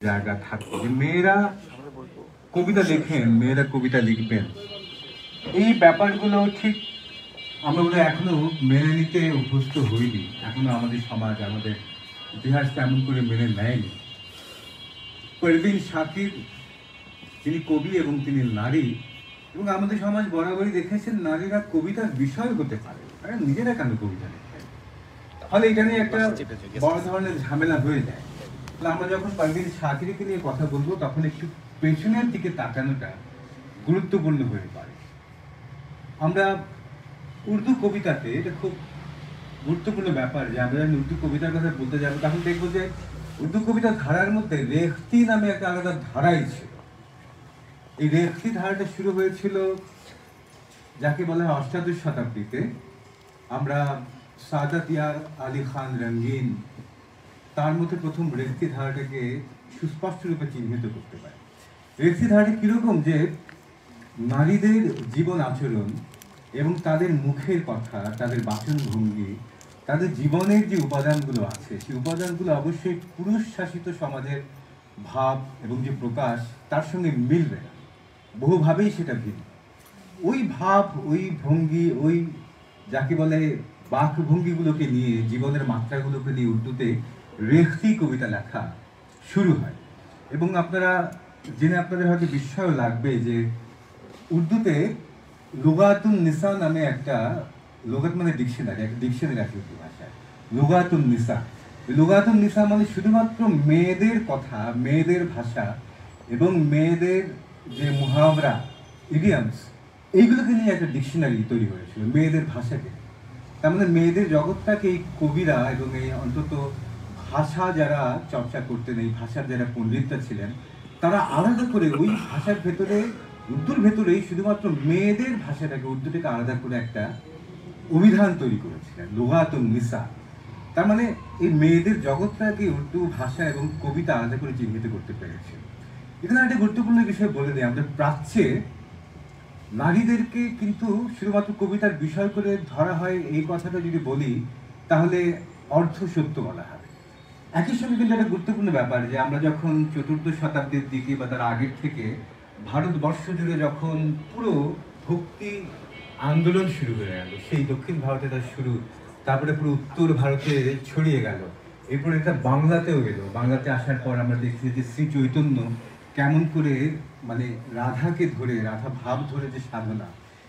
জায়গা থাকতো যে মেয়েরা কবিতা লেখেন, মেয়েরা কবিতা লিখবেন, এই ব্যাপারগুলো ঠিক আমরা বোধ এখনো মেনে নিতে অভ্যস্ত হইনি। এখনো আমাদের সমাজ, আমাদের ইতিহাস তেমন করে মেনে নেয়নি। পারভীন শাকির, তিনি কবি এবং তিনি নারী, এবং আমাদের সমাজ বরাবরই দেখেছেন নারীরা কবিতার বিষয় হতে পারে, তারা নিজেরা কেন কবিতা লেখেন। ফলে এটা নিয়ে একটা বড় ধরনের ঝামেলা হয়ে যায়। তাহলে আমরা যখন পারভীন শাকিরকে নিয়ে কথা বলবো তখন একটু পেছনের দিকে তাকানোটা গুরুত্বপূর্ণ হয়ে পড়ে। আমরা উর্দু কবিতাতে, এটা খুব গুরুত্বপূর্ণ ব্যাপার যে আমরা যখন উর্দু কবিতার কথা বলতে যাবো তখন দেখবো যে উর্দু কবিতার ধারার মধ্যে রেখতি নামে একটা আলাদা ধারাই ছিল। এই রেখতি ধারাটা শুরু হয়েছিল যাকে বলা হয় অষ্টাদশ শতাব্দীতে। আমরা সাদাত ইয়ার আলী খান রঙ্গিন, তার মধ্যে প্রথম রেখতি ধারাটাকে সুস্পষ্ট রূপে চিহ্নিত করতে পারে। রেখতি ধারাটা কিরকম যে নারীদের জীবন আচরণ এবং তাদের মুখের কথা, তাদের বাচনভঙ্গি, তাদের জীবনের যে উপাদানগুলো আছে সেই উপাদানগুলো অবশ্যই পুরুষ শাসিত সমাজের ভাব এবং যে প্রকাশ তার সঙ্গে মিলবে না, বহুভাবেই সেটা ভিন্ন। ওই ভাব, ওই ভঙ্গি, ওই যাকে বলে বাকভঙ্গিগুলোকে নিয়ে, জীবনের মাত্রাগুলোকে নিয়ে উর্দুতে রেখতি কবিতা লেখা শুরু হয়। এবং আপনারা জেনে আপনাদের হয়তো বিস্ময় লাগবে যে উর্দুতে লুগাতুন নিসা নামে একটা, লুগাত মানে ডিকশনারি, একটা ডিকশনারি আছে উর্দু ভাষায়, লুগাতুন নিসা। লুগাতুন নিসা মানে শুধুমাত্র মেয়েদের কথা, মেয়েদের ভাষা এবং মেয়েদের যে মুহাওরা, ইডিয়ামস, এইগুলোকে নিয়ে একটা ডিকশনারি তৈরি হয়েছিল মেয়েদের ভাষাকে। তার মানে মেয়েদের জগৎটাকে এই কবিরা এবং এই অন্তত ভাষা যারা চর্চা করতেন, এই ভাষার যারা পণ্ডিতরা ছিলেন, তারা আলাদা করে ওই ভাষার ভেতরে, উর্দুর ভেতরেই শুধুমাত্র মেয়েদের ভাষাটাকে, উর্দুটাকে আলাদা করে একটা অভিধান তৈরি করেছিলেন, লুগাতুন নিসা। তার মানে এই মেয়েদের জগৎটাকে উর্দু ভাষা এবং কবিতা আলাদা করে চিহ্নিত করতে পেরেছে। এখানে একটা গুরুত্বপূর্ণ বিষয় বলে দিই, আমাদের প্রাচ্যে নারীদেরকে কিন্তু শুধুমাত্র কবিতার বিষয় করে ধরা হয়, এই কথাটা যদি বলি তাহলে অর্ধ সত্য বলা হবে। একই সঙ্গে কিন্তু একটা গুরুত্বপূর্ণ ব্যাপার যে আমরা যখন চতুর্দশ শতাব্দীর দিকে বা তার আগের থেকে ভারতবর্ষ জুড়ে যখন পুরো ভক্তি আন্দোলন শুরু হয়ে গেল, সেই দক্ষিণ ভারতে তার শুরু, তারপরে পুরো উত্তর ভারতে ছড়িয়ে গেল, এরপরে এটা বাংলাতেও এলো। বাংলাতে আসার পর আমরা দেখছি যে শ্রী চৈতন্য কেমন করে মানে রাধাকে ধরে, রাধা ভাব ধরে যে সাধনা,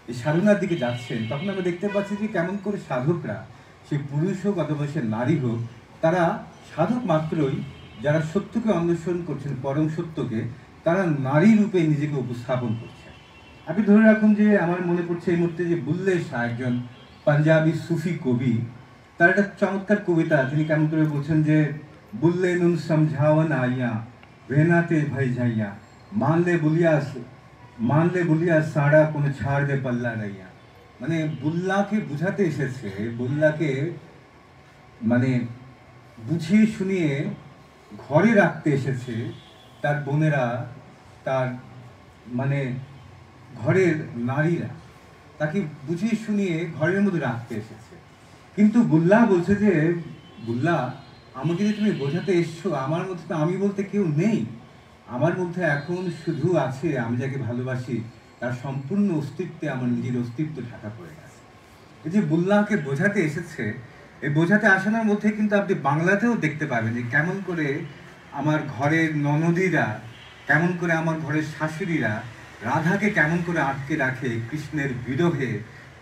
এই সাধনার দিকে যাচ্ছেন, তখন আমরা দেখতে পাচ্ছি যে কেমন করে সাধকরা, সে পুরুষ হোক অথবা সে নারী হোক, তারা সাধক মাত্রই যারা সত্যকে অন্বেষণ করছেন, পরম সত্যকে, তারা নারী রূপে নিজেকে উপস্থাপন করছে। আপনি ধরে রাখুন যে আমার মনে পড়ছে এই মুহূর্তে যে বুল্লে শাহ, একজন পাঞ্জাবি সুফি কবি, তার একটা চমৎকার কবিতা, তিনি কেমন করে বলছেন যে বুল্লে নুন সমঝাওয়ান আইয়া ভেনাতে ভাই যাইয়া মানলে বুলিয়া সাড়া কোনো ছাড় দে পাল্লা রাইয়া। মানে বুল্লাকে বুঝাতে এসেছে, বুল্লাকে মানে বুঝিয়ে শুনিয়ে ঘরে রাখতে এসেছে তার বোনেরা, তার মানে ঘরের নারীরা, তাকে বুঝিয়ে শুনিয়ে ঘরের মধ্যে রাখতে এসেছে। কিন্তু বুল্লাহ বলছে যে বুল্লাহ, আমাকে যে তুমি বোঝাতে এসছো, আমার মধ্যে তো আমি বলতে কেউ নেই, আমার মধ্যে এখন শুধু আছে আমি যাকে ভালোবাসি, তার সম্পূর্ণ অস্তিত্বে আমার নিজের অস্তিত্ব ঢাকা পড়ে গেছে। এই যে বুল্লাহকে বোঝাতে এসেছে, এই বোঝাতে আসানোর মধ্যে কিন্তু আপনি বাংলাতেও দেখতে পাবেন যে কেমন করে আমার ঘরের ননদীরা, কেমন করে আমার ঘরের শাশুড়িরা রাধাকে কেমন করে আটকে রাখে, কৃষ্ণের বিরহে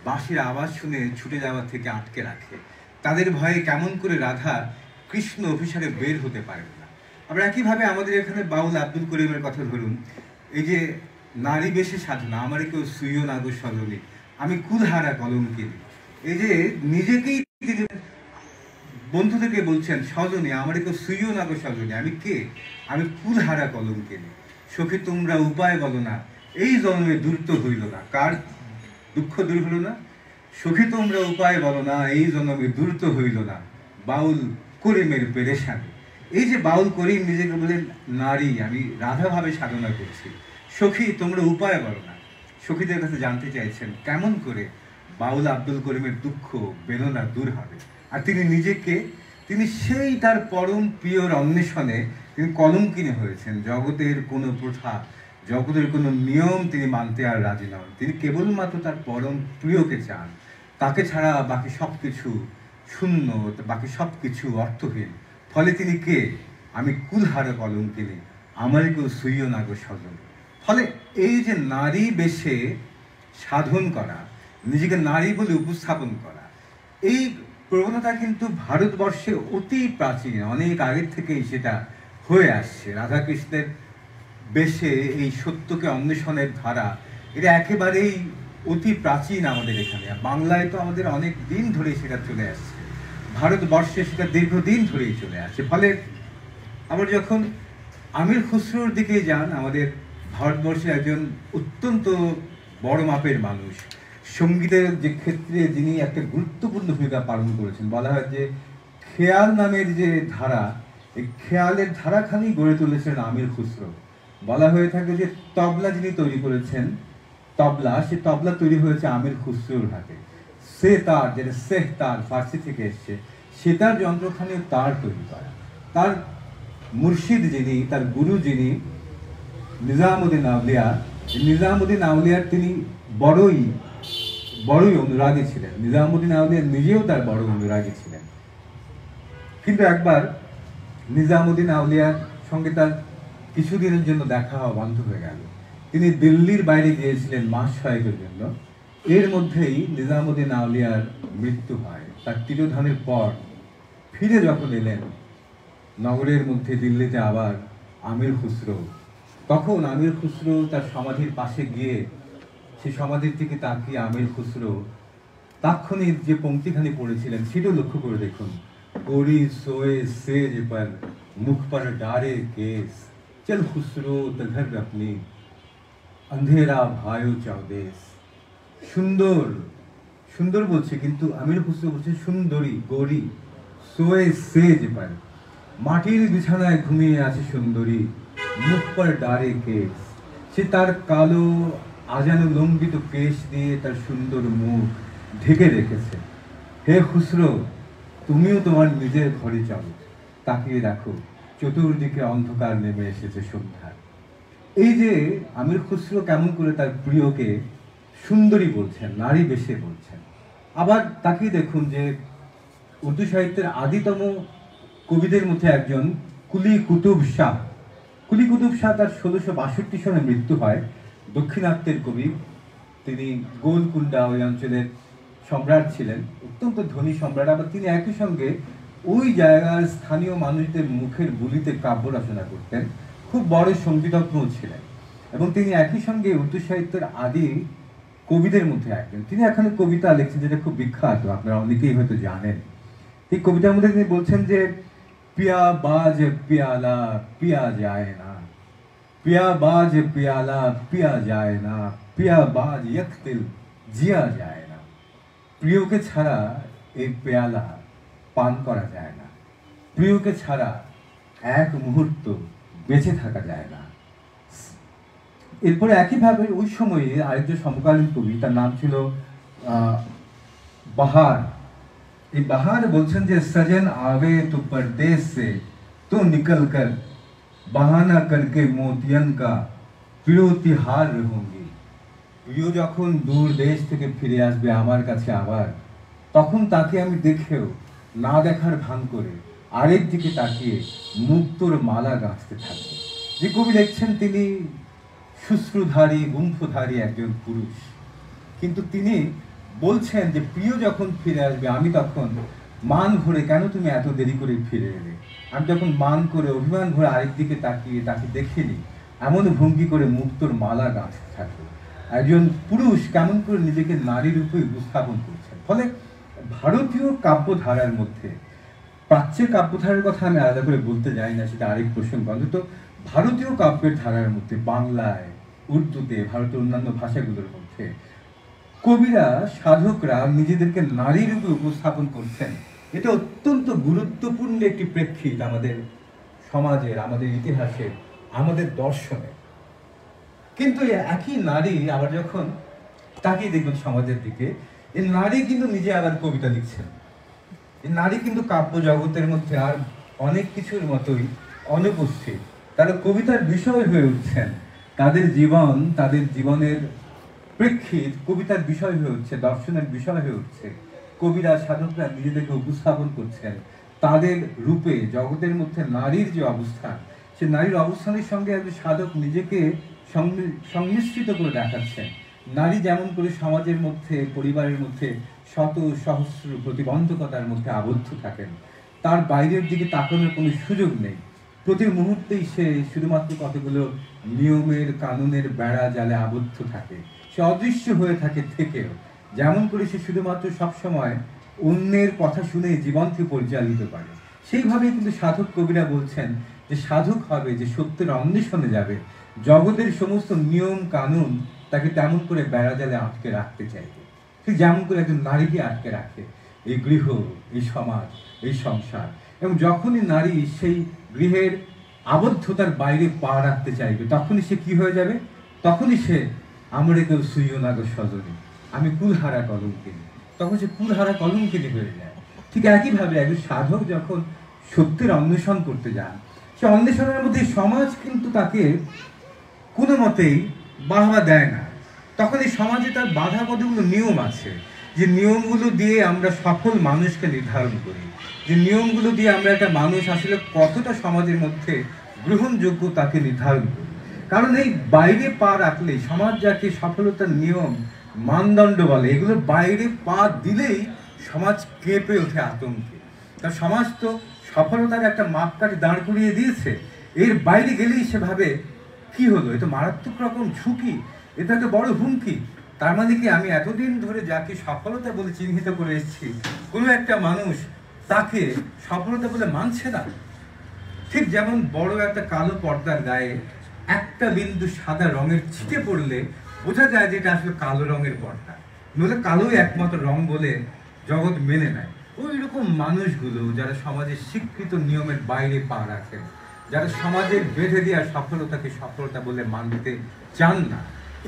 বাঁশির আওয়াজ শুনে ছুটে যাওয়ার থেকে আটকে রাখে, তাদের ভয়ে কেমন করে রাধা কৃষ্ণ অভিসারে বের হতে পারেন না। আবার একইভাবে আমাদের এখানে বাউল আব্দুল করিমের কথা ধরুন, এই যে নারী বেশে সাধনা, আমার কেউ সুইও না গো সজনী, আমি কুলহারা কলঙ্কিনী, এই যে নিজেকেই বন্ধুদেরকে বলছেন সজনী, আমার কেউ সুইও না গো সজনী, আমি কে, আমি কুলহারা কলঙ্কিনী, সখী তোমরা উপায় বলো না, এই জন্মে দূরত হইল না। কার দুঃখ দূর হলো না? সখী তোমরা উপায় বলো না, এই জন্মে দূরত হইল না, বাউল করিমের পেরেশানি। এই যে বাউল করিম নিজেকে বলেন নারী, আমি রাধাভাবে সাধনা করছি, সখী তোমরা উপায় বলো না, সখীদের কাছে জানতে চাইছেন কেমন করে বাউল আব্দুল করিমের দুঃখ বেদনা দূর হবে। আর তিনি নিজেকে তিনি সেই তার পরম প্রিয়র অন্বেষণে তিনি কলঙ্কিনী হয়েছেন। জগতের কোনো প্রথা, জগতের কোনো নিয়ম তিনি মানতে আর রাজি নন। তিনি কেবলমাত্র তার পরম প্রিয়কে চান। তাকে ছাড়া বাকি সব কিছু শূন্য, বাকি সব কিছু অর্থহীন। ফলে তিনি কে? আমি কুলহারা কলঙ্কিনী, আমারই কেউ সুইয় না গো স্বজন। ফলে এই যে নারী বেশে সাধন করা, নিজেকে নারী বলে উপস্থাপন করা, এই প্রবণতা কিন্তু ভারতবর্ষে অতি প্রাচীন, অনেক আগের থেকেই সেটা হয়ে আসছে। রাধাকৃষ্ণের বেশে এই সত্যকে অন্বেষণের ধারা, এটা একেবারেই অতি প্রাচীন আমাদের এখানে। বাংলায় তো আমাদের অনেক দিন ধরেই সেটা চলে আসছে, ভারতবর্ষে সেটা দীর্ঘদিন ধরেই চলে আসছে। ফলে আবার যখন আমির খুসরোর দিকে যান, আমাদের ভারতবর্ষের একজন অত্যন্ত বড় মাপের মানুষ, সঙ্গীতের যে ক্ষেত্রে যিনি একটা গুরুত্বপূর্ণ ভূমিকা পালন করেছেন। বলা হয় যে খেয়াল নামের যে ধারা, এই খেয়ালের ধারাখানি গড়ে তুলেছেন আমির খুসরো। বলা হয়ে থাকে যে তবলা যিনি তৈরি করেছেন, তবলা, সে তবলা তৈরি হয়েছে আমির খুসরোর হাতে। সে তার, যেটা সেহ তার ফার্সি থেকে এসছে, সেতার যন্ত্রখানি তার তৈরি করা। তার মুর্শিদ যিনি, তার গুরু যিনি নিজামুদ্দিন আউলিয়া, নিজামুদ্দিন আউলিয়ার তিনি বড়ই অনুরাগী ছিলেন। নিজামুদ্দিন আউলিয়া নিজেও তার বড় অনুরাগী ছিলেন। কিন্তু একবার নিজামুদ্দিন আউলিয়ার সঙ্গে তার কিছুদিনের জন্য দেখা হওয়া বন্ধ হয়ে গেল। তিনি দিল্লির বাইরে গিয়েছিলেন মাস 6 জন্য। এর মধ্যেই নিজামুদ্দিন আউলিয়ার মৃত্যু হয়। তার তিরোধানের পর ফিরে যখন এলেন নগরের মধ্যে দিল্লিতে আবার আমির খুসরো, তখন আমির খুসরো তার সমাধির পাশে গিয়ে সেই সমাধির দিকে তাকিয়ে আমির খুসরো তাৎক্ষণিক যে পংক্তিখানি পড়েছিলেন সেটাও লক্ষ্য করে দেখুন। गोरी सोए सेज पर, मुख पर डारे केस, चल खुसरो तघर अपनी, अंधेरा भायो चौदेश। সুন্দর সুন্দর বলছে, কিন্তু আমির খুসরো বলছে সুন্দরী, গৌরী, সোয়ে সেজ পার, মাটির বিছানায় ঘুমিয়ে আছে সুন্দরী, মুখ পর ডারে কেস। সে তার কালো আজানো লম্বিত কেশ দিয়ে তার সুন্দর মুখ ঢেকে রেখেছে। হে খুসরো, তুমিও তোমার নিজের ঘরে চলো, তাকিয়ে দেখো চতুর্দিকে অন্ধকার নেমে এসেছে সন্ধ্যা। এই যে আমির খুসরো কেমন করে তার প্রিয়কে সুন্দরী বলছেন, নারী বেশে বলছেন। আবার তাকিয়ে দেখুন যে উর্দু সাহিত্যের আদিতম কবিদের মধ্যে একজন কুলি কুতুব শাহ। কুলি কুতুব শাহ, তার 1662 সনে মৃত্যু হয়। দক্ষিণাত্যের কবি তিনি, গোলকুন্ডা ওই অঞ্চলের সম্রাট ছিলেন, অত্যন্ত ধনী সম্রাট। আবার তিনি একই সঙ্গে ওই জায়গার স্থানীয় মানুষদের মুখের বুলিতে কাব্য রচনা করতেন, খুব বড় সঙ্গীতজ্ঞও ছিলেন, এবং তিনি একই সঙ্গে উর্দু সাহিত্যের আদি কবিদের মধ্যে একজন। তিনি এখানে কবিতা লিখছেন যেটা খুব বিখ্যাত, আপনারা অনেকেই হয়তো জানেন। এই কবিতার মধ্যে তিনি বলছেন যে পিয়া বাজ পিয়ালা পিয়া যায় না, পিয়া বাজ পিয়ালা পিয়া যায় না, পিয়া বাজ ইয়কতিল জিয়া যায় না। প্রিয়কে ছাড়া এই পেয়ালা পান করা যায় না, প্রিয়কে ছাড়া এক মুহূর্ত বেঁচে থাকা যায় না। এরপরে একইভাবে ওই সময়ে আরেকজন সমকালীন কবি, তার নাম ছিল বাহার। এই বাহার বলছেন যে সজন আবে তো परदेस से तो निकल कर बहाना करके मोतियन का पिरोती हार रहूंगी। প্রিয় যখন দূর দেশ থেকে ফিরে আসবে আমার কাছে আবার, তখন তাকে আমি দেখেও না দেখার ভান করে আরেক দিকে তাকিয়ে মুক্তোর মালা গাঁথতে থাকবো। যে কবি লিখছেন তিনি শুশ্রুধারী, গুম্ফধারী একজন পুরুষ, কিন্তু তিনি বলছেন যে প্রিয় যখন ফিরে আসবে আমি তখন মান ভরে, কেন তুমি এত দেরি করে ফিরে এলে, আমি তখন মান করে অভিমান ভরে আরেক দিকে তাকিয়ে তাকে দেখিনি, এমন ভঙ্গি করে মুক্তোর মালা গাঁথতে থাকবো। একজন পুরুষ কেমন করে নিজেকে নারী রূপে উপস্থাপন করছেন। ফলে ভারতীয় কাব্যধারার মধ্যে, প্রাচ্যের কাব্যধারার কথা আমি আলাদা করে বলতে যাই না, সেটা আরেক প্রসঙ্গ, অন্তত ভারতীয় কাব্যের ধারার মধ্যে, বাংলায়, উর্দুতে, ভারতের অন্যান্য ভাষাগুলোর মধ্যে কবিরা, সাধকরা নিজেদেরকে নারী রূপে উপস্থাপন করছেন। এটা অত্যন্ত গুরুত্বপূর্ণ একটি প্রেক্ষিত আমাদের সমাজের, আমাদের ইতিহাসের, আমাদের দর্শনে। কিন্তু একই নারী আবার যখন তাকিয়ে দেখবেন সমাজের দিকে, এই নারী কিন্তু নিজে আবার কবিতা লিখছেন। নারী কিন্তু কাব্য জগতের মধ্যে আর অনেক কিছুর মতোই অনুপস্থিত। তারা কবিতার বিষয় হয়ে উঠছেন, তাদের জীবন, তাদের জীবনের প্রেক্ষিত কবিতার বিষয় হয়ে উঠছে, দর্শনের বিষয় হয়ে উঠছে। কবিরা, সাধকরা নিজেদেরকে উপস্থাপন করছেন তাদের রূপে। জগতের মধ্যে নারীর যে অবস্থান, সে নারীর অবস্থানের সঙ্গে একজন সাধক নিজেকে সংমিশ্রিত করে দেখাচ্ছেন। নারী যেমন করে সমাজের মধ্যে, পরিবারের মধ্যে শত সহস্র প্রতিবন্ধকতার মধ্যে আবদ্ধ থাকেন, তার বাইরের দিকে তাকানোর কোনো সুযোগ নেই। প্রতি মুহূর্তেই সে শুধুমাত্র কতগুলো নিয়মের, কানুনের বেড়া জালে আবদ্ধ থাকে, সে অদৃশ্য হয়ে থাকে থেকেও। যেমন করে সে শুধুমাত্র সবসময় অন্যের কথা শুনে জীবনকে পরিচালিত করে, সেইভাবেই কিন্তু সাধক কবিরা বলছেন যে সাধক হবে যে সত্যের অন্বেষণে যাবে, জগতের সমস্ত নিয়ম কানুন তাকে তেমন করে বেড়া জালে আটকে রাখতে চাইবে, ঠিক যেমন করে একজন নারীকে আটকে রাখে এই গৃহ, এই সমাজ, এই সংসার। এবং যখনই নারী সেই গৃহের আবদ্ধতার বাইরে পা রাখতে চাইবে, তখনই সে কি হয়ে যাবে? তখনই সে আমরে কেউ সুইও না গো সজনী, আমি কুলহারা কলঙ্কিনী, তখন সে কুলহারা কলঙ্কিনী হয়ে যায়। ঠিক একইভাবে একজন সাধক যখন সত্যের অন্বেষণ করতে যান, সে অন্বেষণের মধ্যে সমাজ কিন্তু তাকে কোনো মতেই বাহবা দেয় না। তখন এই সমাজে তার বাধা কতগুলো নিয়ম আছে, যে নিয়মগুলো দিয়ে আমরা সফল মানুষকে নির্ধারণ করি, যে নিয়মগুলো দিয়ে আমরা একটা মানুষ আসলে কতটা সমাজের মধ্যে গ্রহণযোগ্য তাকে নির্ধারণ করি। কারণ এই বাইরে পা রাখলে সমাজ যাকে সফলতার নিয়ম, মানদণ্ড বলে, এগুলো বাইরে পা দিলেই সমাজ কেঁপে ওঠে আতঙ্কে। কারণ সমাজ তো সফলতার একটা মাপকাঠি দাঁড় করিয়ে দিয়েছে, এর বাইরে গেলেই সে ভাবে কি হলো, এ তো মারাত্মক রকম ঝুঁকি, এটা একটা বড় হুমকি। তার মানে কি আমি এতদিন ধরে যাকে সফলতা বলে চিহ্নিত করে এসেছি, কোনো একটা মানুষ তাকে সফলতা বলে মানছে না। ঠিক যেমন বড় একটা কালো পর্দার গায়ে একটা বিন্দু সাদা রঙের ছিটে পড়লে বোঝা যায় যে এটা আসলে কালো রঙের পর্দা, নইলে কালোই একমাত্র রং বলে জগৎ মেনে নেয়। ওই রকম মানুষগুলো যারা সমাজের স্বীকৃত নিয়মের বাইরে পা রাখেন, যারা সমাজের বেঁধে দেওয়া সফলতাকে সফলতা বলে মানতে চান না,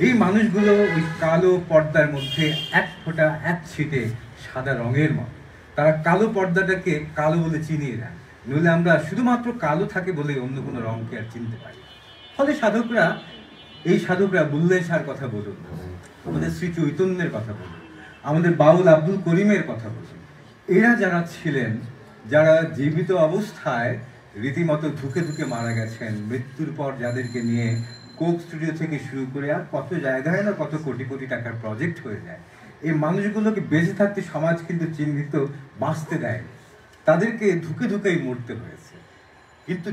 এই মানুষগুলো ওই কালো পর্দার মধ্যে এক ফোঁটা, এক ছিটে সাদা রঙের মতো, তারা কালো পর্দাটাকে কালো বলে চিনিয়ে দেন। নইলে আমরা শুধুমাত্র কালো থাকে বলে অন্য কোনো রঙকে আর চিনতে পারি। ফলে সাধকরা বুল্লে শাহর কথা বলুন, আমাদের শ্রী চৈতন্যের কথা বলুন, আমাদের বাউল আব্দুল করিমের কথা বলুন, এরা যারা ছিলেন, যারা জীবিত অবস্থায় রীতিমতো ধুকে ধুকে মারা গেছেন, মৃত্যুর পর যাদেরকে নিয়ে কোক স্টুডিও থেকে শুরু করে আর কত জায়গায় না কত কোটি কোটি টাকার প্রজেক্ট হয়ে যায়, এই মানুষগুলোকে বেঁচে থাকতে সমাজ কিন্তু চিহ্নিত বাঁচতে দেয়, তাদেরকে ধুকে ধুকেই মরতে হয়েছে। কিন্তু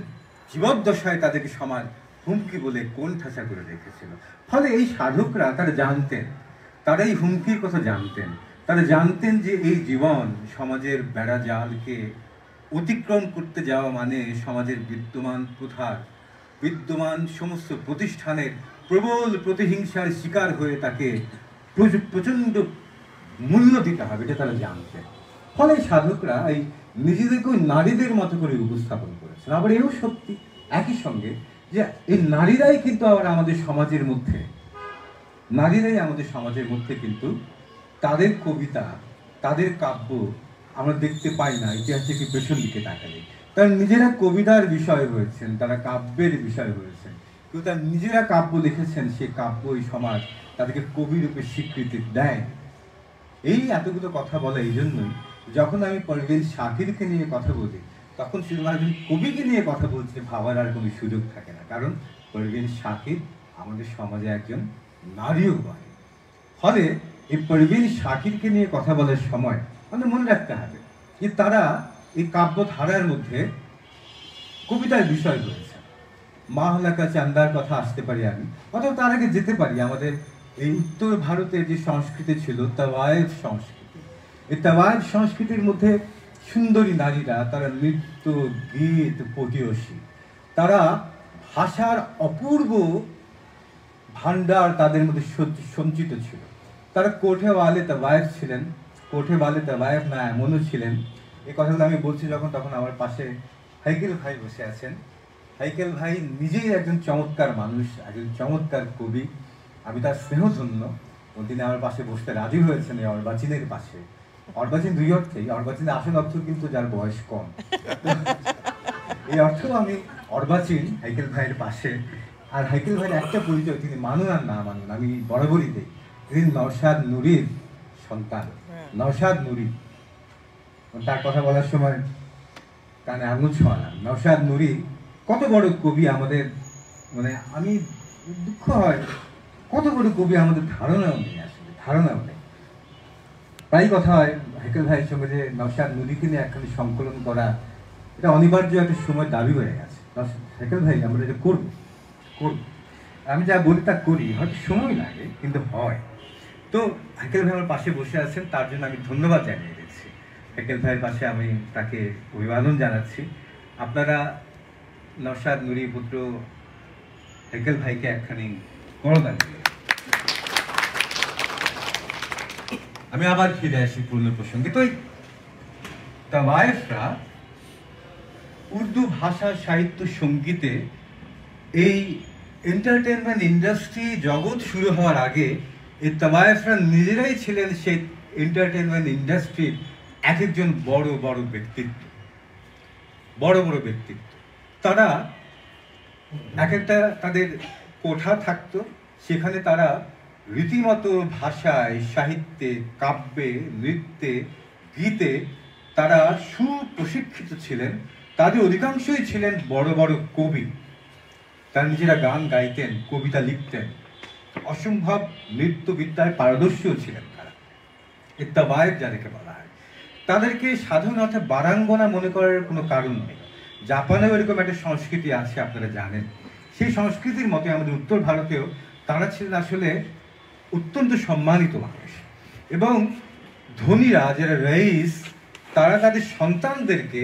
জীবদ্দশায় তাদেরকে সমাজ হুমকি বলে কোন ঠাসা করে রেখেছিল। ফলে এই সাধকরা তারা জানতেন, তারা এই হুমকির কথা জানতেন, তারা জানতেন যে এই জীবন সমাজের বেড়া জালকে অতিক্রম করতে যাওয়া মানে সমাজের বিদ্যমান প্রথার, বিদ্যমান সমস্ত প্রতিষ্ঠানের প্রবল প্রতিহিংসার শিকার হয়ে তাকে প্রচণ্ড মূল্য দিতে হবে, এটা তারা জানতেন। ফলে সাধকরা এই নিজেদেরকে নারীদের মতো করে উপস্থাপন করেছেন। আবার এও সত্যি একই সঙ্গে যে এই নারীরাই কিন্তু আবার আমাদের সমাজের মধ্যে কিন্তু তাদের কবিতা, তাদের কাব্য আমরা দেখতে পাই না ইতিহাসে কি পেছন দিকে তাকালে। তারা নিজেরা কবিতার বিষয় হয়েছেন, তারা কাব্যের বিষয় হয়েছেন, কিন্তু তারা নিজেরা কাব্য লিখেছেন, সেই কাব্য এই সমাজ তাদেরকে কবি রূপে স্বীকৃতি দেয়। এই এতগুলো কথা বলা এই জন্যই, যখন আমি পারভীন শাকিরকে নিয়ে কথা বলি, তখন শুধুমাত্র কবিকে নিয়ে কথা বলছে ভাবার আর কোনো সুযোগ থাকে না। কারণ পারভীন শাকির আমাদের সমাজে একজন নারীও বলে। ফলে এই পারভীন শাকিরকে নিয়ে কথা বলার সময় আমাদের মনে রাখতে হবে যে তারা এই কাব্যধারার মধ্যে কবিতার বিষয় রয়েছে। মা হলাকা চান্দার কথা আসতে পারি আমি, অথবা তার আগে যেতে পারি আমাদের এই উত্তর ভারতের যে সংস্কৃতি ছিল তাওয়ায়েফ সংস্কৃতি। এই তাওয়ায়েফ সংস্কৃতির মধ্যে সুন্দরী নারীরা, তারা নৃত্য, গীত, পটীয়সী, তারা ভাষার অপূর্ব ভান্ডার তাদের মধ্যে সঞ্চিত ছিল। তারা কোঠে ওয়ালে তাওয়ায়েফ ছিলেন, কোঠে ওয়ালে তাওয়ায়েফ না এমনও ছিলেন। এই কথাগুলো আমি বলছি যখন, তখন আমার পাশে হাইকেল ভাই বসে আছেন। হাইকেল ভাই নিজেই একজন চমৎকার মানুষ, একজন চমৎকার কবি। আমি তার স্নেহধন্য, তিনি আমার পাশে বসতে রাজি হয়েছেন এই অর্বাচীনের পাশে। অর্বাচীন দুই অর্থেই, অর্বাচীনের আসল অর্থ কিন্তু যার বয়স কম। এই অর্থেও আমি অর্বাচীন হাইকেল ভাইয়ের পাশে। আর হাইকেল ভাইয়ের একটা পরিচয়, তিনি মানুন আর না মানুন, আমি বরাবরই দিই, তিনি নওশাদ নুরির সন্তান। নওশাদ নুরি, তার কথা বলার সময় কানে আঙুল ছোঁয়া না। নওশাদ নুরি কত বড় কবি আমাদের, মানে আমি দুঃখ হয়, কত বড় কবি আমাদের ধারণাও নেই, আসলে ধারণাও নেই। প্রায় কথা হয় হাইকেল ভাইয়ের সঙ্গে যে নওশাদ নুরিকে নিয়ে একখানি সংকলন করা, এটা অনিবার্য একটা সময় দাবি হয়ে গেছে। হাইকেল ভাই আমরা এটা করবো করবো, আমি যা বলি তা করি, হয়তো সময় লাগে কিন্তু হয়। তো হাইকেল ভাই আমার পাশে বসে আছেন, তার জন্য আমি ধন্যবাদ জানিয়ে দিচ্ছি। হাইকেল ভাইয়ের পাশে আমি তাকে অভিবাদন জানাচ্ছি। আপনারা নওশাদ নুরি পুত্র হাইকেল ভাইকে একখানি করদান দিলেন। আমি আবার ফিরে আসি পূর্ণ প্রসঙ্গে। তো তাওয়ায়েফরা উর্দু ভাষা, সাহিত্য, সঙ্গীতে এই এন্টারটেনমেন্ট ইন্ডাস্ট্রি জগৎ শুরু হওয়ার আগে এই তাওয়ায়েফরা নিজেরাই ছিলেন সেই এন্টারটেনমেন্ট ইন্ডাস্ট্রির এক একজন বড় বড় ব্যক্তিত্ব, বড় বড় ব্যক্তিত্ব। তারা এক একটা তাদের কোঠা থাকতো, সেখানে তারা রীতিমতো ভাষায়, সাহিত্যে, কাব্যে, নৃত্যে, গীতে তারা সুপ্রশিক্ষিত ছিলেন। তাদের অধিকাংশই ছিলেন বড় বড় কবি। তারা নিজেরা গান গাইতেন, কবিতা লিখতেন, অসম্ভব নৃত্যবিদ্যায় পারদর্শীও ছিলেন তারা। এই তাওয়ায়েফ যাদেরকে বলা হয়, তাদেরকে সাধারণ অর্থে বারাঙ্গনা মনে করার কোনো কারণ নেই। জাপানেও এরকম একটা সংস্কৃতি আছে, আপনারা জানেন। সেই সংস্কৃতির মতে আমাদের উত্তর ভারতেও তারা ছিলেন আসলে অত্যন্ত সম্মানিত মানুষ। এবং ধনীরা, যারা রইস, তারা তাদের সন্তানদেরকে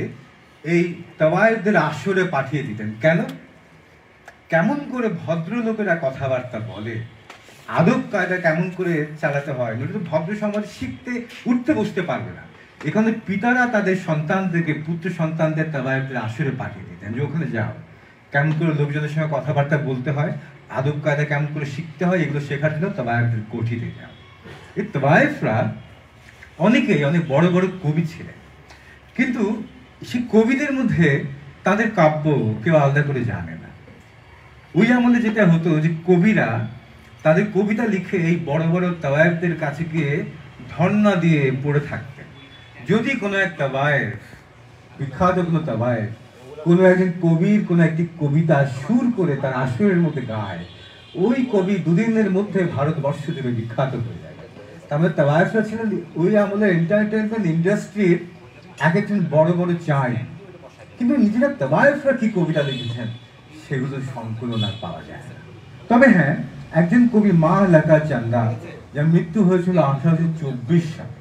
এই তাওয়ায়েফদের আসরে পাঠিয়ে দিতেন। কেন? কেমন করে ভদ্রলোকেরা কথাবার্তা বলে, আদব কায়দা কেমন করে চালাতে হয়, নয়তো ভদ্র সমাজ শিখতে উঠতে বসতে পারবে না। এখানে পিতারা তাদের সন্তানদেরকে, পুত্র সন্তানদের তাওয়ায়েফদের আসরে পাঠিয়ে দিতেন যে ওখানে যাও, কেমন করে লোকজনের সঙ্গে কথাবার্তা বলতে হয়, আদব কায়দা কেমন করে শিখতে হয়, এগুলো শেখার জন্য তাওয়ায়েফদের কোঠিতে যাও। এই তাওয়ায়েফরা অনেকেই অনেক বড় বড় কবি ছিলেন, কিন্তু সেই কবিদের মধ্যে তাদের কাব্য কেউ আলাদা করে জানে না। ওই আমলে যেটা হতো যে কবিরা তাদের কবিতা লিখে এই বড় বড় তাওয়ায়েফদের কাছে গিয়ে ধর্ণা দিয়ে পড়ে থাকতেন। যদি কোনো এক তাওয়ায়েফ, বিখ্যাত কোনো তাওয়ায়েফ, কোনো একজন কবির কোনো একটি কবিতা সুর করে তার আসরের মধ্যে গায়, ওই কবি দুদিনের মধ্যে ভারতবর্ষ জুড়ে বিখ্যাত হয়ে যায়। তারপরে তাওয়ায়েফরা ছিলেন ওই আমলের এন্টারটেনমেন্ট ইন্ডাস্ট্রির এক একজন বড় বড় চাই। কিন্তু নিজেরা তাওয়ায়েফরা কি কবিতা লিখেছেন সেগুলো সংকলন আর পাওয়া যায় না। তবে হ্যাঁ, একজন কবি মাহলাকা চান্দা, যার মৃত্যু হয়েছিল 1824 সালে।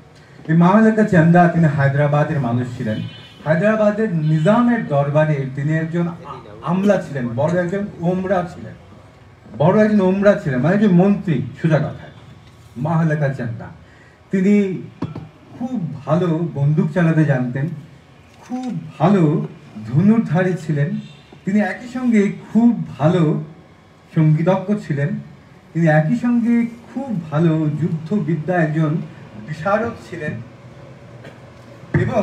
এই মাহলাকা চান্দা, তিনি হায়দ্রাবাদের মানুষ ছিলেন। হায়দ্রাবাদের নিজামের দরবারে তিনি একজন আমলা ছিলেন, বড় একজন ওমরা ছিলেন, বড় একজন ওমরা ছিলেন, মানে একজন মন্ত্রী, সোজা কথায়। মাহলাকা চান্দা তিনি খুব ভালো বন্দুক চালাতে জানতেন, খুব ভালো ধনুর্ধারী ছিলেন, তিনি একই সঙ্গে খুব ভালো সঙ্গীতজ্ঞ ছিলেন, তিনি একই সঙ্গে খুব ভালো যুদ্ধবিদ্যা একজন বিশারদ ছিলেন। এবং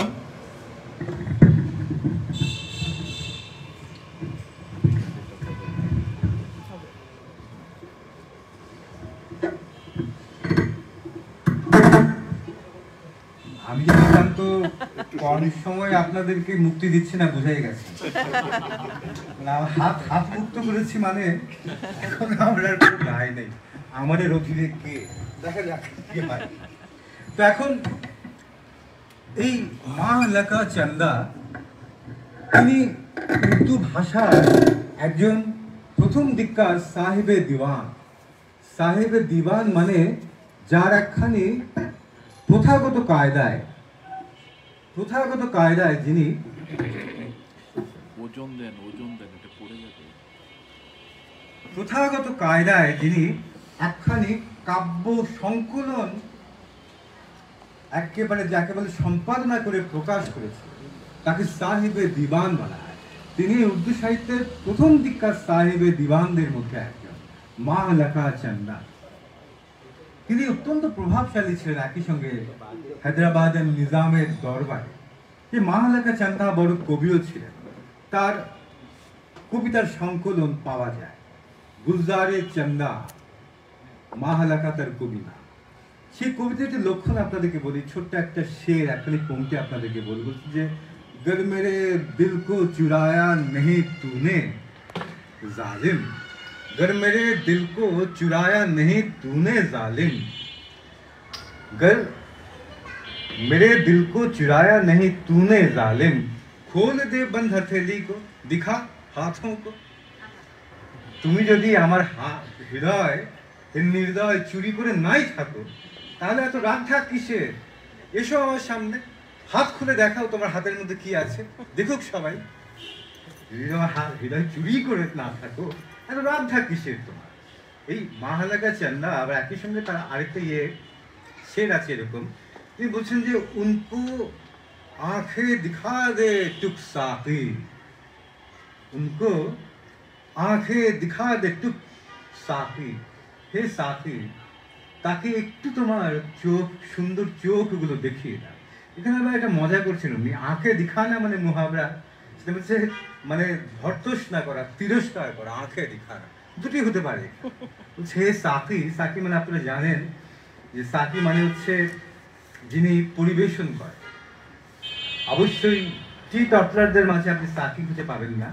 আমি জানতাম তো কম সময় আপনাদেরকে মুক্তি দিচ্ছি না, বুঝাই গেছে। হাত হাত মুক্ত করেছি মানে এখন আমরা কোনো দায় নেই, আমাদের অধীনে কে, দেখা যাক কে পারে। তো এখন এই মাহলাকা চান্দা, তিনি উর্দু ভাষার একজন প্রথম দিককার সাহেবে দিওয়ান। সাহেবে দিওয়ান মানে যার একখানি প্রথাগত কায়দায় যিনি প্রথাগত কায়দায় যিনি একখানি কাব্য সংকলন একেবারে যাকে বলে সম্পাদনা করে প্রকাশ করেছে, তাকে সাহেবে দিওয়ান বলা হয়। তিনি উর্দু সাহিত্যের প্রথম দিককার সাহেবে দিওয়ানদের মধ্যে একজন, মাহলাকা চান্দা। তিনি অত্যন্ত প্রভাবশালী ছিলেন একই সঙ্গে হায়দ্রাবাদের নিজামের দরবারে। এই মাহালাকা চান্দা বড় কবিও ছিলেন। তার কবিতার সংকলন পাওয়া যায়, গুলজারে চন্দা মাহালাকা তার কবিতা। সেই কবিতাটির লক্ষণ আপনাদেরকে বলি, ছোট্ট একটা শের, একখানি পংক্তি আপনাদেরকে বলবো যে गर मेरे दिल को चुराया नहीं तूने जालिम, गर मेरे दिल को चुराया नहीं तूने जालिम, गर मेरे दिल को चुराया नहीं तूने जालिम, खोल दे बंद हथेली को दिखा हाथों को। তুমি যদি আমার হৃদয় নির্দয় চুরি করে নাই থাকো, তাহলে এত রাগ থাক কিসের? এসো আমার সামনে, হাত খুলে দেখাও তোমার হাতের মধ্যে কি আছে, দেখুক সবাই। যদি তোমার হৃদয় চুরি করে না থাকো, এত রাগ থাক কিসের তোমার? এই মাহালাকা চান্দা আবার একই সঙ্গে তার আরেকটা শের আছে এরকম, তিনি বলছেন যে উनको आंखें दिखा दे टुक साकी, उनको आंखें दिखा दे टुक साकी, হে সাকি, তাকে একটু তোমার চোখ, সুন্দর চোখগুলো দেখিয়ে দাও। এখানে আবার একটা মজা করছেন উনি, আঁখে দিখানা মানে মুহাবরা, সেটা হচ্ছে মানে ভর্ৎসনা করা, তিরস্কার করা, আঁখে দিখানা দুটি হতে পারে। বলছে হে সাকি, সাকি মানে আপনারা জানেন যে সাকি মানে হচ্ছে যিনি পরিবেশন করেন। অবশ্যই টি টটলারদের মাঝে আপনি সাকি খুঁজে পাবেন না,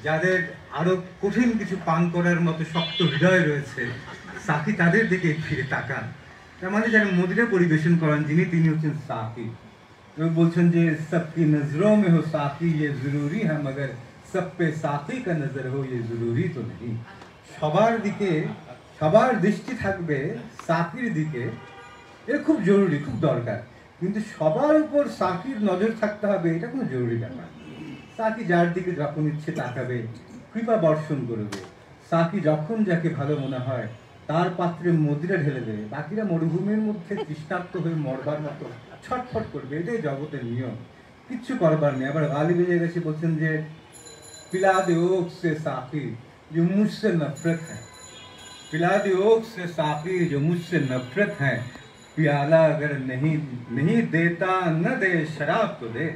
যাদের আরো কঠিন কিছু পান করার মতো শক্ত হৃদয় রয়েছে, সাকি তাদের দিকে ফিরে তাকান। তার মানে যারা মদিরা পরিবেশন করেন যিনি, তিনি হচ্ছেন সাকি। বলছেন যে সবকি নজরোं में हो साकी ये जरूरी है मगर सब पे साकी का नजर हो ये जरूरी तो नहीं। সবার দিকে সবার দৃষ্টি থাকবে সাকির দিকে, এটা খুব জরুরি, খুব দরকার, কিন্তু সবার উপর সাকির নজর থাকতে হবে এটা কোনো জরুরি ব্যাপার। সাকি যার দিকে যখন ইচ্ছে তাকাবে, কৃপা বর্ষণ করবে। সাকি যখন যাকে ভালো মনে হয় তার পাত্রে মদিরা ঢেলে দেবে, বাকিরা মরুভূমির মধ্যে তৃষ্ণার্ত হয়ে মরবার মতো ছটফট করবে। এটাই জগতের নিয়ম, কিচ্ছু করবার নেই। আবার গালি বেজে গেছে, বলছেন যে পিলা দে ওক সে সাকি जो मुझसे नफरत है, पिला दे ओक से साकी जो मुझसे नफरत है, प्याला अगर नहीं नहीं देता न दे शराब तो दे।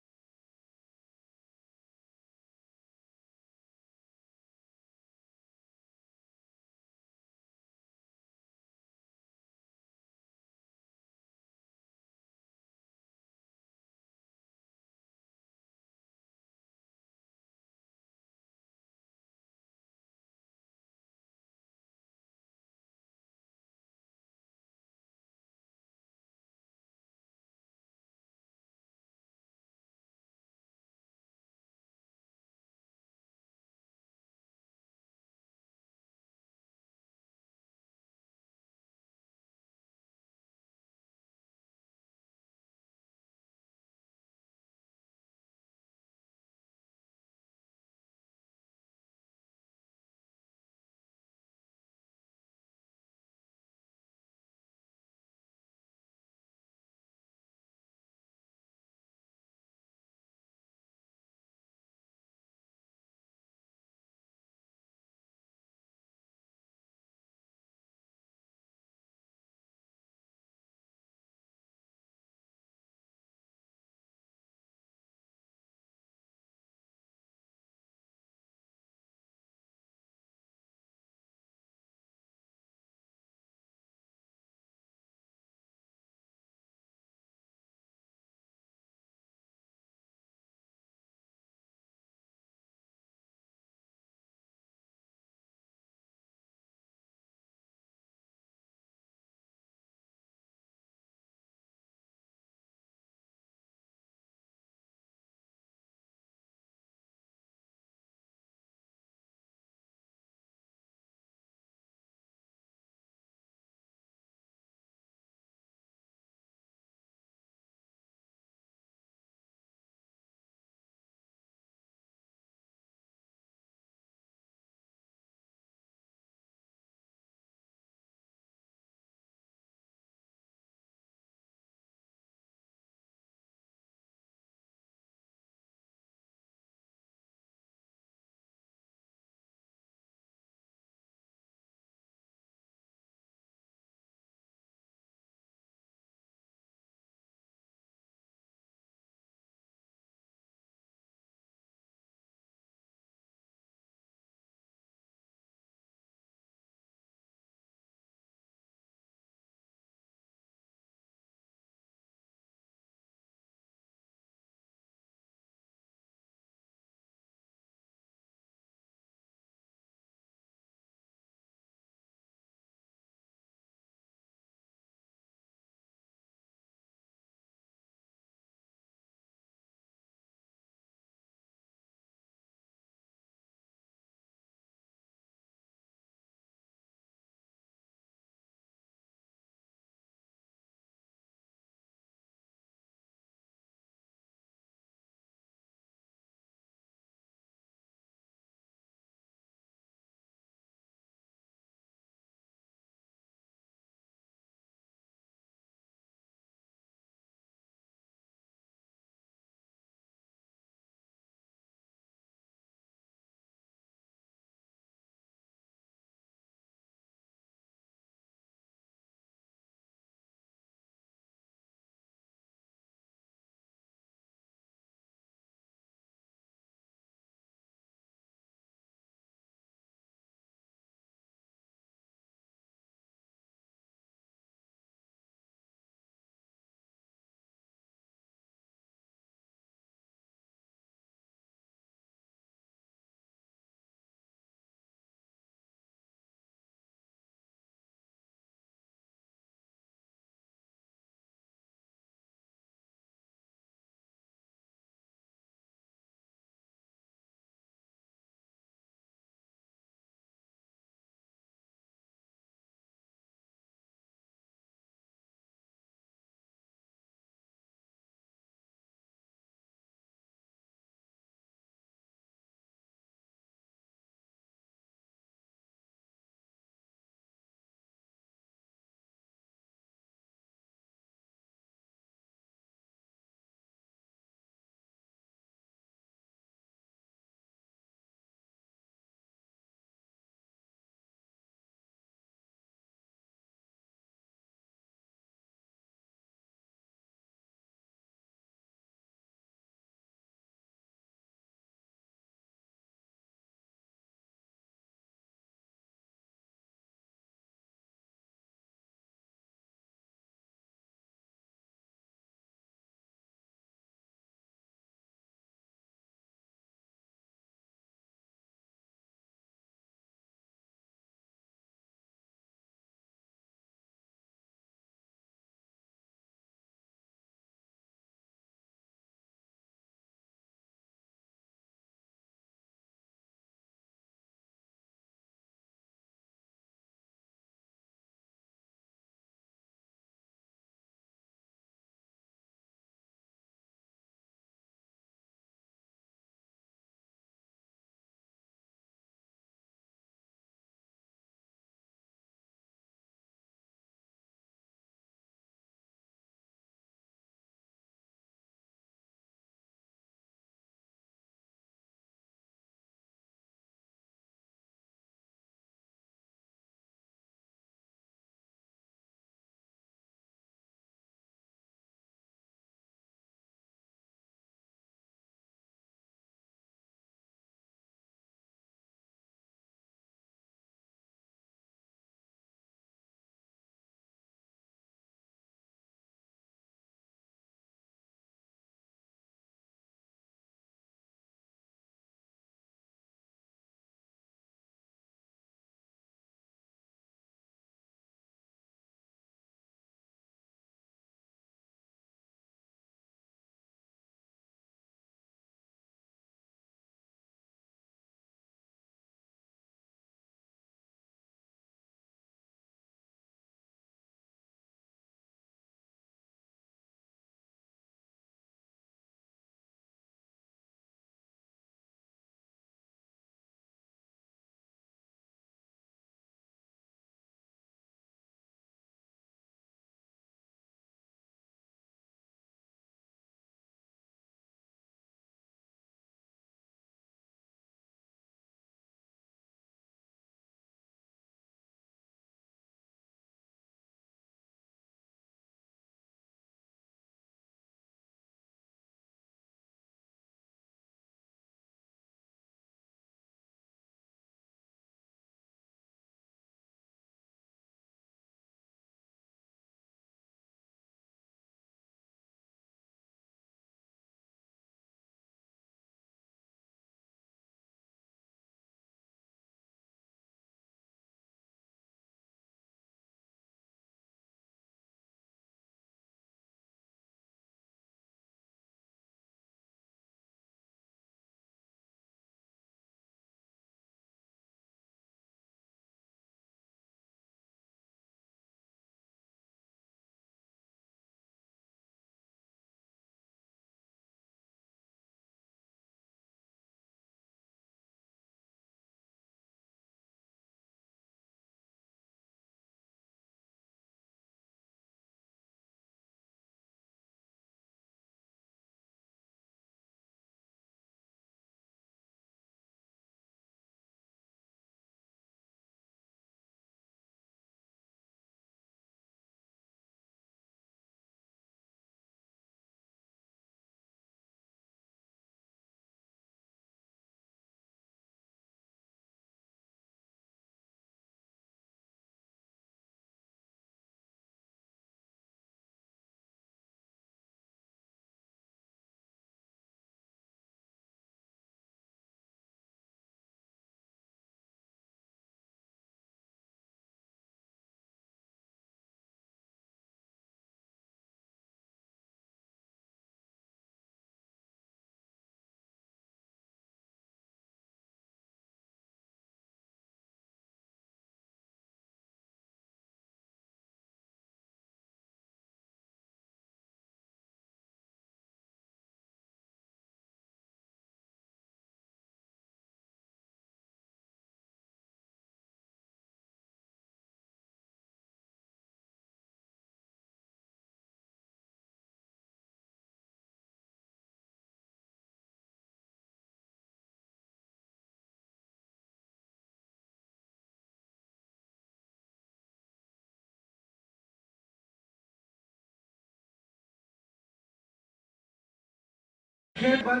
এবার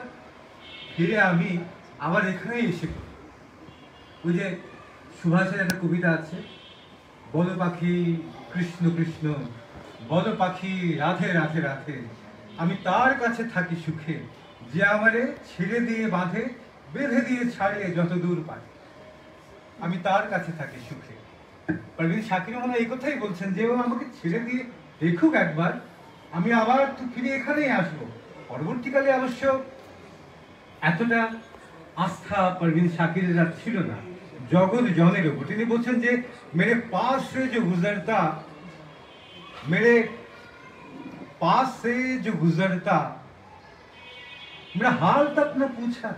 ফিরে আমি আবার এখানেই এসে পড়ি। ওই যে সুভাষের একটা কবিতা আছে, বলো পাখি কৃষ্ণ কৃষ্ণ, বলো পাখি রাধে রাধে রাধে, আমি তার কাছে থাকি সুখে, যে আমারে ছেড়ে দিয়ে বাঁধে, বেঁধে দিয়ে ছাড়ে যত দূর পায়, আমি তার কাছে থাকি সুখে। পারভীন শাকির মনে এই কথাই বলছেন যে ও আমাকে ছেড়ে দিয়ে দেখুক একবার, আমি আবার তো ফিরে এখানেই আসবো। পরবর্তীকালে অবশ্য এতটা আস্থা পারভীন শাকিরের আর ছিল না জগৎ জনের উপর। তিনি বলছেন যে মেরে পাস সে যে গুজরতা, मेरे पास से जो गुजरता मेरा हाल तक न पूछा।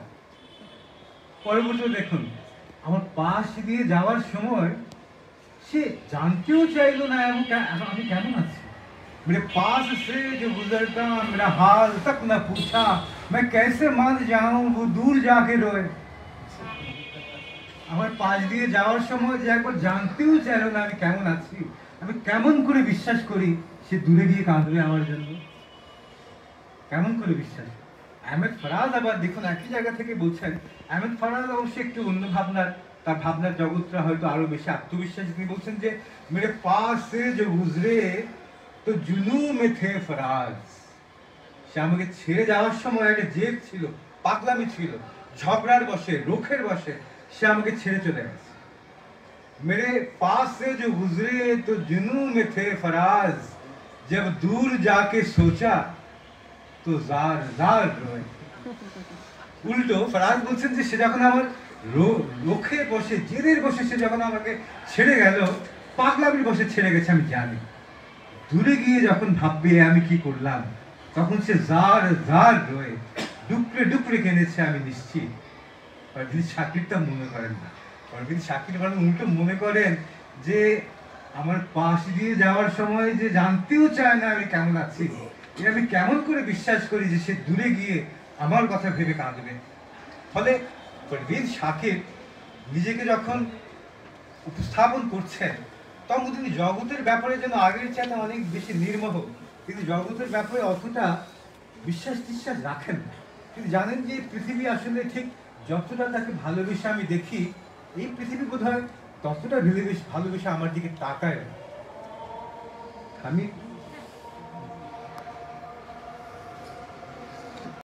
পরবর্তী দেখুন, আমার পাশ দিয়ে যাওয়ার সময় সে জানতেও চাইলো না আমি কেমন আছি। मेरे पास से जो गुजरता मेरा हाल तक न पूछा, मैं कैसे मान जाऊं वो दूर जाके रोए। আমার পাশ দিয়ে যাওয়ার সময় যে একবার জানতেও চাইলো না আমি কেমন আছি, আমি কেমন করে বিশ্বাস করি সে দূরে গিয়ে কাঁদবে আমার জন্য, কেমন করে বিশ্বাস। আহমেদ ফরাজ আবার দেখুন একই জায়গা থেকে বলছেন, আহমেদ ফরাজ অবশ্যই একটু অন্য ভাবনার, তার ভাবনার জগৎটা হয়তো আরো বেশি আত্মবিশ্বাসী। তিনি বলছেন যে মেরে পাস সে যে গুজরে তো জুনু মে থে ফরাজ, সে আমাকে ছেড়ে যাওয়ার সময় একটা জেদ ছিল, পাগলামি ছিল, ঝগড়ার বসে, রোখের বসে সে আমাকে ছেড়ে চলে গেছে। मेरे पास से जो गुजरे तो जुनू में थे फराज, जब दूर जाके सोचा तो जार जार रोए। উল্টো ফরাজ বলছেন যে সে যখন আমার রোখে বসে, জেদের বসে সে যখন আমাকে ছেড়ে গেল, পাগলামির বসে ছেড়ে গেছে আমি জানি, দূরে গিয়ে যখন ভাববে আমি কি করলাম, তখন সে জার জার রয়ে ডুকরে ডুকরে কেনেছে আমি নিশ্চিত। পারভীন শাকির তা মনে করেন না। পারভীন শাকির বরং উল্টো মনে করেন যে আমার পাশ দিয়ে যাওয়ার সময় যে জানতেও চায় না আমি কেমন আছি, আমি কেমন করে বিশ্বাস করি যে সে দূরে গিয়ে আমার কথা ভেবে কাঁদবে। ফলে পারভীন শাকির নিজেকে যখন উপস্থাপন করছেন তখন তিনি জগতের ব্যাপারে যেন আগের চাইতে অনেক বেশি নির্মোহ। তিনি জগতের ব্যাপারে অতটা বিশ্বাস টিশ্বাস রাখেন না। তিনি জানেন যে পৃথিবী আসলে ঠিক যতটা তাকে ভালোবেসে আমি দেখি, এই পৃথিবী বোধ হয় ততটা ভালোবেসে আমার দিকে তাকায়। আমি